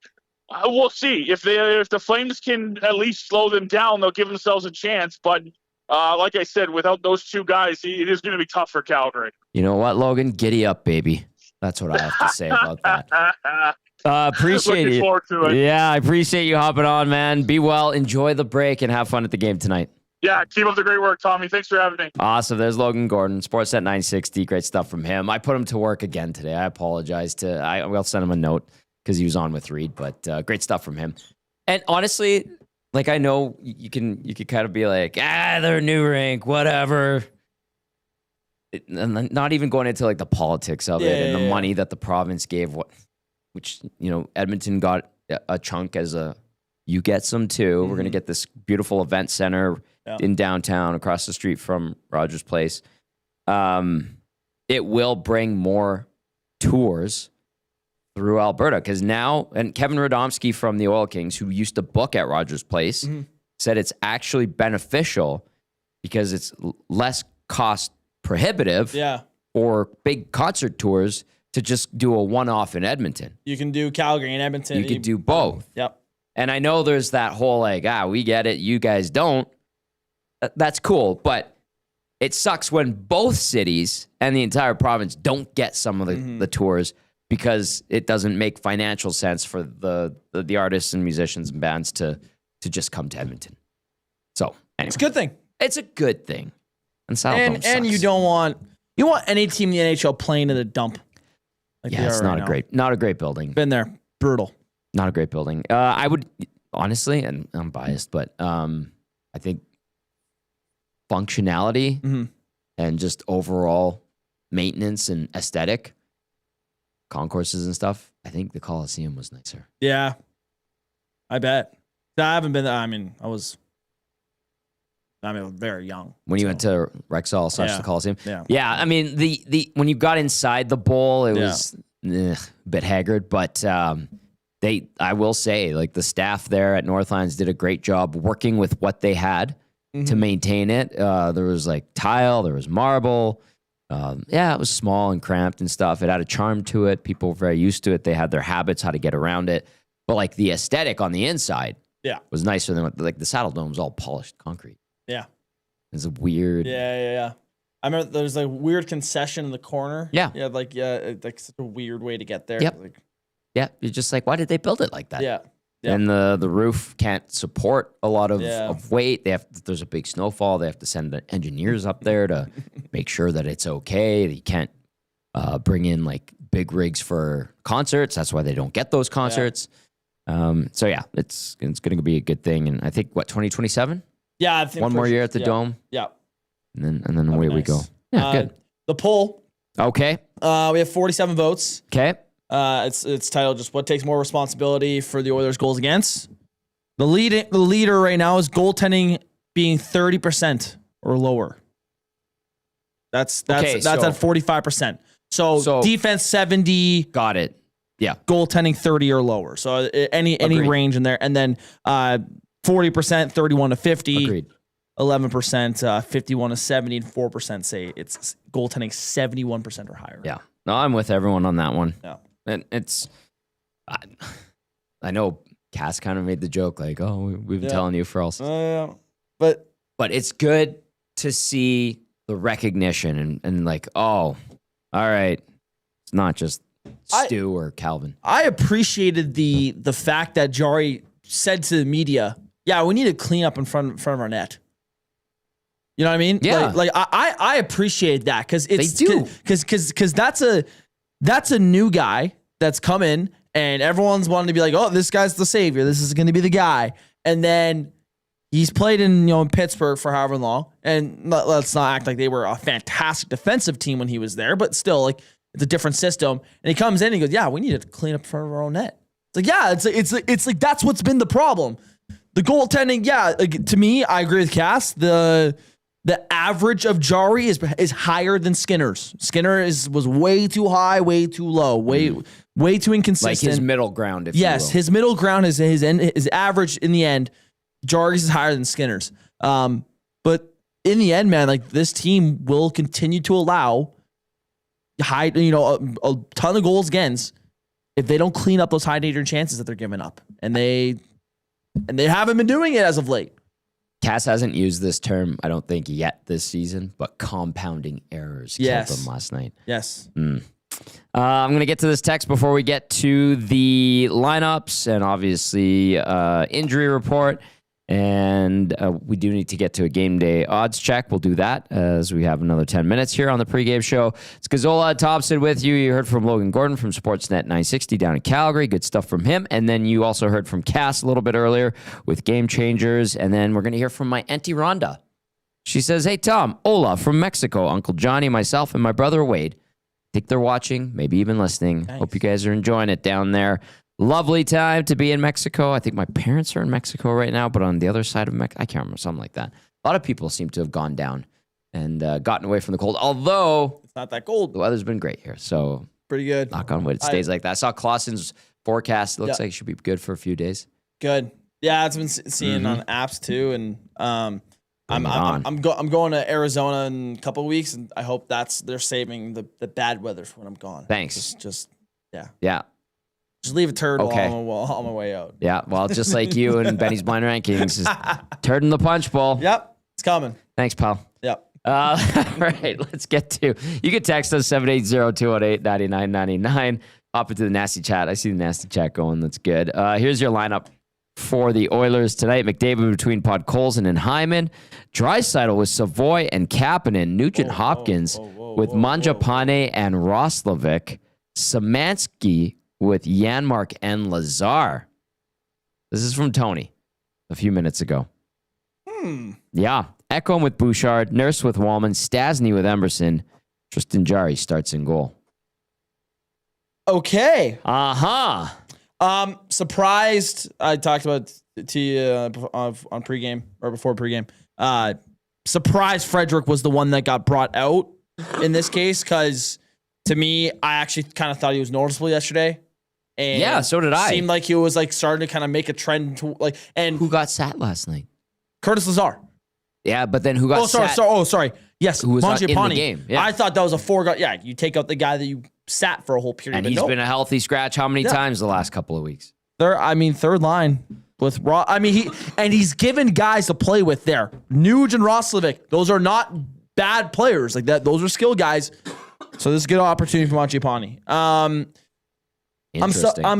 We'll see. If the Flames can at least slow them down, they'll give themselves a chance. But like I said, without those two guys, it is going to be tough for Calgary. You know what, Logan? Giddy up, baby. That's what I have to say about that. Appreciate Looking it. forward to it. Yeah, I appreciate you hopping on, man. Be well, enjoy the break, and have fun at the game tonight. Yeah, keep up the great work, Tommy. Thanks for having me. Awesome. There's Logan Gordon, Sportsnet 960. Great stuff from him. I put him to work again today. I apologize I will send him a note because he was on with Reed, but great stuff from him. And honestly, I know you can kind of be like, they're a new rink, whatever. And not even going into the politics of it and the money that the province gave, which Edmonton got a chunk as you get some too. We're gonna get this beautiful event center in downtown across the street from Rogers Place. It will bring more tours through Alberta because now, and Kevin Radomski from the Oil Kings, who used to book at Rogers Place, said it's actually beneficial because it's less cost prohibitive for big concert tours to just do a one-off in Edmonton. You can do Calgary and Edmonton. You can do both. Yep. And I know there's that whole we get it, you guys don't. That's cool, but it sucks when both cities and the entire province don't get some of the tours because it doesn't make financial sense for the artists and musicians and bands to just come to Edmonton. So anyway, it's a good thing. It's a good thing. And you don't want any team in the NHL playing in the dump. It's not a great building. Been there, brutal. Not a great building. I would honestly, and I'm biased, but I think functionality and just overall maintenance and aesthetic, concourses and stuff, I think the Coliseum was nicer. Yeah, I bet. I haven't been there. I mean, I was very young. When you went to Rexall / the Coliseum? Yeah. I mean, the when you got inside the bowl, it was a bit haggard, but I will say, the staff there at Northlands did a great job working with what they had to maintain it. There was tile, there was marble. It was small and cramped and stuff. It had a charm to it. People were very used to it. They had their habits, how to get around it. But the aesthetic on the inside was nicer than like the Saddle Dome's all polished concrete. Yeah. It's a weird. Yeah. I remember there's a weird concession in the corner. Yeah. Yeah, like such a weird way to get there. Yep. Like, Yeah, you're just like, why did they build it like that? yeah. Yeah. And the roof can't support a lot of Yeah. weight. There's a big snowfall. They have to send the engineers up there to make sure that it's okay. You can't bring in like big rigs for concerts. That's why they don't get those concerts. So yeah, it's going to be a good thing. And I think 2027. Yeah, I think One more year at the yeah. Dome. Yeah. And then away we go. Yeah, good. The poll. Okay. We have 47 votes. Okay. It's titled just what takes more responsibility for the Oilers' goals against. The leader right now is goaltending being 30% or lower. That's at 45%. So defense 70, Got it. Yeah. goaltending 30 or lower. So any Agreed. range in there, and then 40% 31 to 50. Agreed. 11% 51 to 70, and 4% say it's goaltending 71% or higher. Yeah. No, I'm with everyone on that one. Yeah. And it's, I know Cass kind of made the joke like, oh, we've been telling you for all. But It's good to see the recognition and like, oh, all right. It's not just Stu or Calvin. I appreciated the fact that Jari said to the media, yeah, we need to clean up in front of our net. You know what I mean? Yeah. Like I appreciate that because it's They do. because that's a new guy that's come in and everyone's wanting to be like, oh, this guy's the savior. This is going to be the guy. And then he's played in Pittsburgh for however long. And let's not act like they were a fantastic defensive team when he was there, but still, like, it's a different system. And he comes in and he goes, yeah, we need to clean up in front of our own net. It's like, yeah, it's like that's what's been the problem. The goaltending, yeah, like, to me, I agree with Cass. The average of Jari is higher than Skinner's. Skinner was way too high, way too low, way too inconsistent. Like his middle ground, if you will. His middle ground is his average in the end. Jari's is higher than Skinner's. But in the end, man, like, this team will continue to allow a ton of goals against if they don't clean up those high danger chances that they're giving up. And they haven't been doing it as of late. Cass hasn't used this term, I don't think, yet this season, but compounding errors killed them last night. Yes. I'm going to get to this text before we get to the lineups and obviously injury report. And we do need to get to a game day odds check. We'll do that as we have another 10 minutes here on the pregame show. It's Gazzola, Thomson with you. You heard from Logan Gordon from Sportsnet 960 down in Calgary. Good stuff from him. And then you also heard from Cass a little bit earlier with Game Changers. And then we're going to hear from my Auntie Rhonda. She says, hey, Tom, Ola from Mexico, Uncle Johnny, myself, and my brother Wade. I think they're watching, maybe even listening. Nice. Hope you guys are enjoying it down there. Lovely time to be in Mexico. I think my parents are in Mexico right now, but on the other side of Mexico, I can't remember, something like that. A lot of people seem to have gone down and gotten away from the cold, although It's not that cold. the weather's been great here. So Pretty good. knock on wood, it stays like that. I saw Clausen's forecast. It looks like it should be good for a few days. Good. Yeah, it's been seeing on apps too, and I'm going to Arizona in a couple of weeks, and I hope they're saving the bad weather for when I'm gone. Thanks. Just Yeah. Just leave a turd Okay. while I'm on my way out. Yeah. Well, just like you and Benny's Blind Rankings, just turd in the punch bowl. Yep, it's coming. Thanks, pal. Yep. All right, let's get to. You can text us 780-218-9999. Hop into the nasty chat. I see the nasty chat going. That's good. Here's your lineup for the Oilers tonight. McDavid between Podkolzin and Hyman. Draisaitl with Savoy and Kapanen. Nugent Hopkins with Mangiapane and Roslovic. Szymanski with Janmark and Lazar. This is from Tony a few minutes ago. Yeah. Ekholm with Bouchard, Nurse with Wallman, Stasny with Emerson. Tristan Jarry starts in goal. Okay. Surprised. I talked about to you on pregame or before pregame. Surprised Frederick was the one that got brought out in this case, because to me, I actually kind of thought he was noticeable yesterday. And yeah, so did I. Seemed like he was like starting to kind of make a trend to like. And Who got sat last night? Curtis Lazar. Yeah, but then who got sat? Sorry. Yes, Who was not in the Mangiapane. game, yeah. I thought that was a foregone. Yeah, you take out the guy that you sat for a whole period. And but he's no. been a healthy scratch how many times the last couple of weeks? Third line. with Ross. I mean, he's given guys to play with there. Nuge and Roslovic, those are not bad players like that. Those are skill guys. So this is a good opportunity for Mangiapane. I'm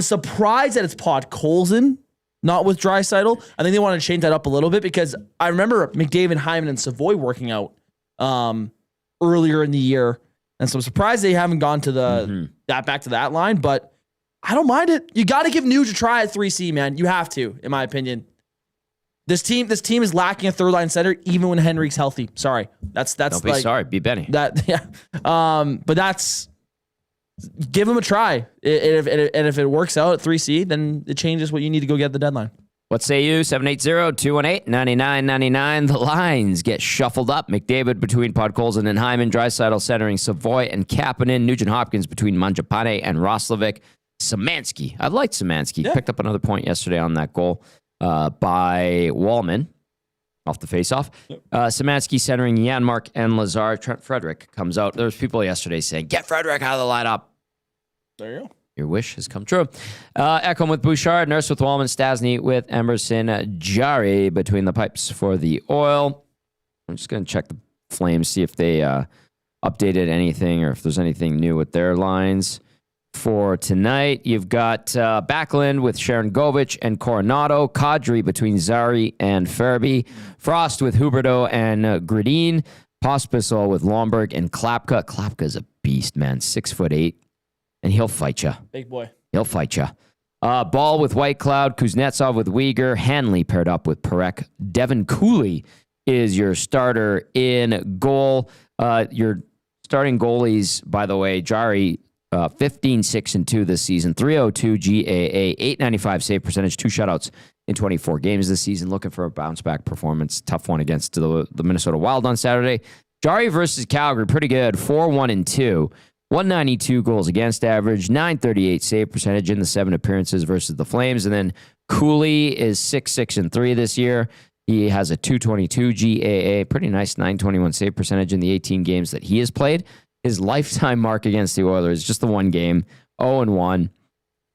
surprised that it's Podkolzin, not with Draisaitl. I think they want to change that up a little bit because I remember McDavid, Hyman, and Savoy working out earlier in the year, and so I'm surprised they haven't gone to back to that line. But I don't mind it. You got to give Nuge a try at 3C, man. You have to, in my opinion. This team is lacking a third line center, even when Henrique's healthy. Sorry, that's don't be sorry. Be Benny. But that's. Give him a try. And if it works out at 3C, then it changes what you need to go get at the deadline. What say you? 780-218-9999. The lines get shuffled up. McDavid between Podkolzin and Hyman. Draisaitl centering Savoy and Kapanen. Nugent Hopkins between Mangiapane and Roslovic. Szymanski. I liked Szymanski. Yeah. Picked up another point yesterday on that goal by Wallman off the faceoff. Szymanski centering Janmark and Lazar. Trent Frederick comes out. There was people yesterday saying, get Frederick out of the lineup. There you go. Your wish has come true. Ekholm with Bouchard, Nurse with Wallman, Stasny with Emerson, Jari between the pipes for the Oil. I'm just going to check the Flames, see if they updated anything or if there's anything new with their lines for tonight. You've got Backlund with Sharon Govich and Coronado, Kadri between Zari and Farabee, Frost with Huberdeau and Gradin, Pospisil with Lomberg and Klapka. Klapka's a beast, man, 6'8". And he'll fight you. Big boy. He'll fight you. Ball with Whitecloud, Kuznetsov with Uyghur, Hanley paired up with Parek. Devin Cooley is your starter in goal. Your starting goalies, by the way, Jari, 15-6-2 this season, 302 GAA, 895 save percentage, 2 shutouts in 24 games this season. Looking for a bounce-back performance. Tough one against the Minnesota Wild on Saturday. Jari versus Calgary, pretty good, 4-1-2. 192 goals against average, 938 save percentage in the 7 appearances versus the Flames. And then Cooley is 6-6-3 this year. He has a 222 GAA, pretty nice 921 save percentage in the 18 games that he has played. His lifetime mark against the Oilers, just the one game, 0-1,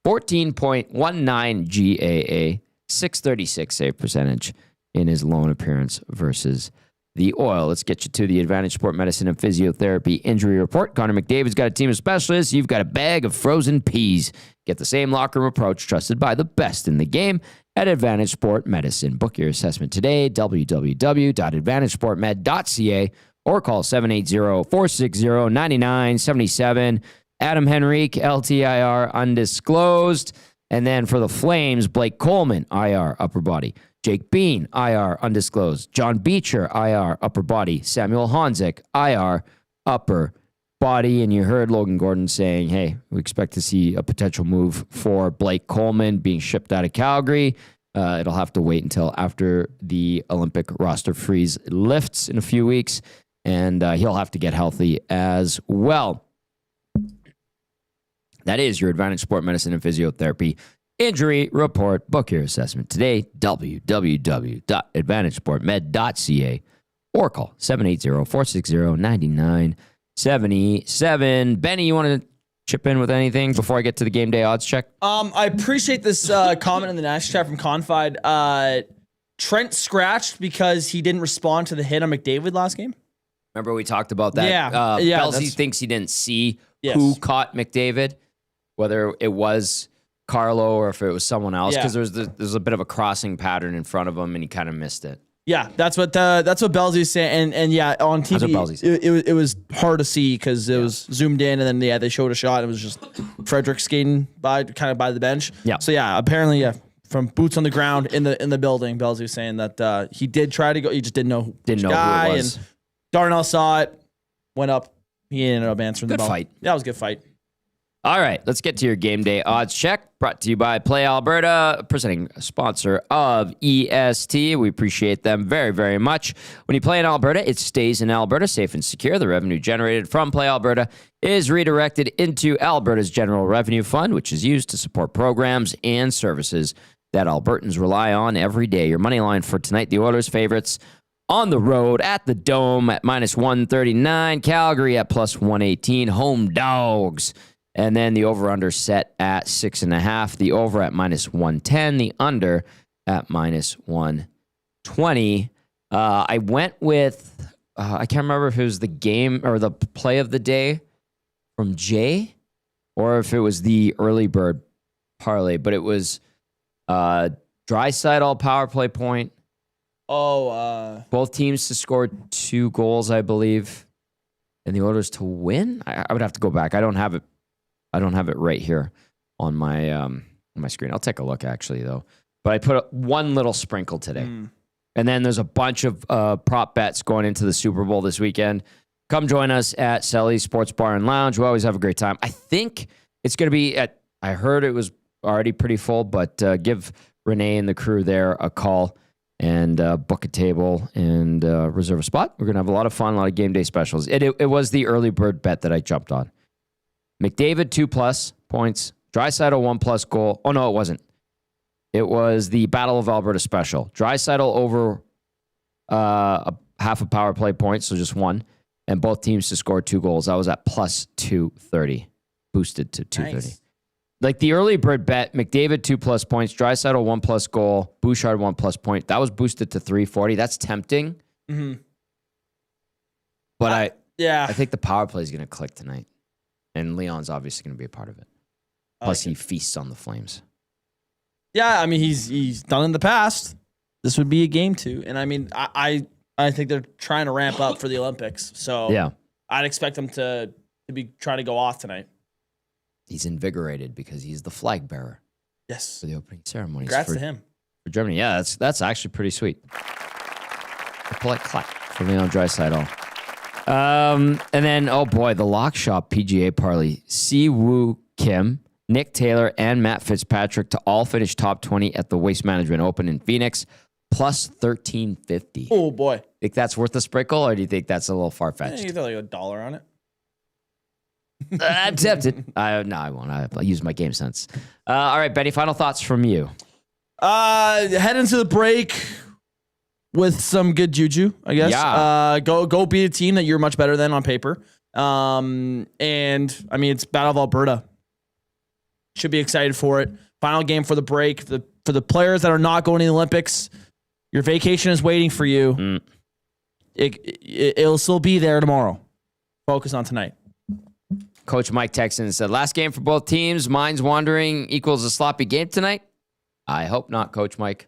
14.19 GAA, 636 save percentage in his lone appearance versus the Oil. Let's get you to the Advantage Sport Medicine and Physiotherapy Injury Report. Connor McDavid's got a team of specialists. You've got a bag of frozen peas. Get the same locker room approach trusted by the best in the game at Advantage Sport Medicine. Book your assessment today, www.advantagesportmed.ca, or call 780-460-9977. Adam Henrique, LTIR, undisclosed. And then for the Flames, Blake Coleman, IR, upper body. Jake Bean, IR, undisclosed. John Beecher, IR, upper body. Samuel Honzik, IR, upper body. And you heard Logan Gordon saying, hey, we expect to see a potential move for Blake Coleman being shipped out of Calgary. It'll have to wait until after the Olympic roster freeze lifts in a few weeks, and he'll have to get healthy as well. That is your Advantage Sport Medicine and Physiotherapy Injury Report. Book your assessment today, www.advantagesportmed.ca, or call 780-460-9977. Benny, you want to chip in with anything before I get to the game day odds check? I appreciate this comment in the Nash chat from Confide. Trent scratched because he didn't respond to the hit on McDavid last game. Remember we talked about that? Yeah. Belsey thinks he didn't see who caught McDavid, whether it was Carlo or if it was someone else, because there's a bit of a crossing pattern in front of him and he kind of missed it. Yeah, that's what Belsey was saying, and yeah, on TV it was hard to see because it was zoomed in, and then they showed a shot. It was just Frederick skating by the bench. Yeah. So yeah, apparently from boots on the ground in the building, Belsey was saying that he did try to go, he just didn't know who it was. And Darnell saw it, went up, he ended up answering the bell. Good fight. Yeah, it was a good fight. All right, let's get to your game day odds check. Brought to you by Play Alberta, presenting sponsor of EST. We appreciate them very, very much. When you play in Alberta, it stays in Alberta, safe and secure. The revenue generated from Play Alberta is redirected into Alberta's General Revenue Fund, which is used to support programs and services that Albertans rely on every day. Your money line for tonight, the Oilers favorites on the road at the Dome at -139, Calgary at +118, home dogs. And then the over-under set at 6.5. The over at -110. The under at minus 120. I went with, I can't remember if it was the game or the play of the day from Jay or if it was the early bird parlay, but it was Draisaitl power play point. Both teams to score 2 goals, I believe, and the Oilers to win. I would have to go back. I don't have it right here on my screen. I'll take a look actually though. But I put one little sprinkle today. And then there's a bunch of prop bets going into the Super Bowl this weekend. Come join us at Selly's Sports Bar and Lounge. We always have a great time. I think it's going to be I heard it was already pretty full, but give Renee and the crew there a call and book a table and reserve a spot. We're going to have a lot of fun, a lot of game day specials. It was the early bird bet that I jumped on. McDavid 2+ points. Draisaitl 1+ goal. Oh, no, it wasn't. It was the Battle of Alberta special. Draisaitl over half a power play point, so just 1. And both teams to score 2 goals. That was at plus 230. Boosted to 230. Nice. Like the early bird bet, McDavid 2+ points, Draisaitl 1+ goal, Bouchard 1+ point. That was boosted to 340. That's tempting. Mm-hmm. But I think the power play is going to click tonight. And Leon's obviously going to be a part of it. Plus, he feasts on the Flames. Yeah, I mean, he's done in the past. This would be a game 2. And I mean, I think they're trying to ramp up for the Olympics. So yeah, I'd expect him to be trying to go off tonight. He's invigorated because he's the flag bearer. Yes. For the opening ceremony. Congrats to him. For Germany. Yeah, that's actually pretty sweet. A polite clap for Leon Draisaitl. And then, oh boy, the Lock Shop PGA parlay. Si-Woo Kim, Nick Taylor, and Matt Fitzpatrick to all finish top 20 at the Waste Management Open in Phoenix, plus 1350. Oh boy. Think that's worth a sprinkle, or do you think that's a little far-fetched? You throw like $1 on it. I'm tempted. No, I won't. I'll use my game sense. All right, Benny, final thoughts from you. Head into the break with some good juju, I guess. Yeah. Go beat a team that you're much better than on paper. And I mean, it's Battle of Alberta. Should be excited for it. Final game for the break. For the players that are not going to the Olympics, your vacation is waiting for you. It'll still be there tomorrow. Focus on tonight. Coach Mike Texan said, last game for both teams. Minds wandering equals a sloppy game tonight. I hope not, Coach Mike.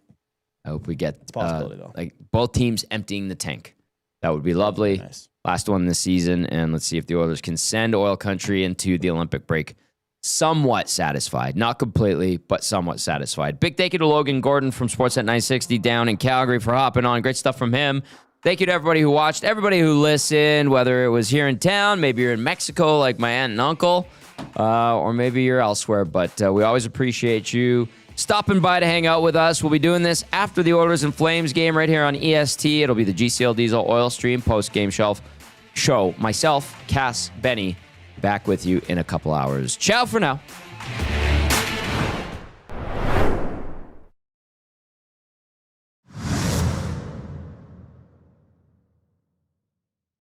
I hope we get it's a possibility, though. Like both teams emptying the tank. That would be lovely. Nice. Last one this season, and let's see if the Oilers can send Oil Country into the Olympic break somewhat satisfied. Not completely, but somewhat satisfied. Big thank you to Logan Gordon from Sportsnet 960 down in Calgary for hopping on. Great stuff from him. Thank you to everybody who watched, everybody who listened, whether it was here in town, maybe you're in Mexico like my aunt and uncle, or maybe you're elsewhere. But we always appreciate you stopping by to hang out with us. We'll be doing this after the Oilers and Flames game right here on EST. It'll be the GCL Diesel Oil Stream post-game shelf show. Myself, Cass, Benny, back with you in a couple hours. Ciao for now.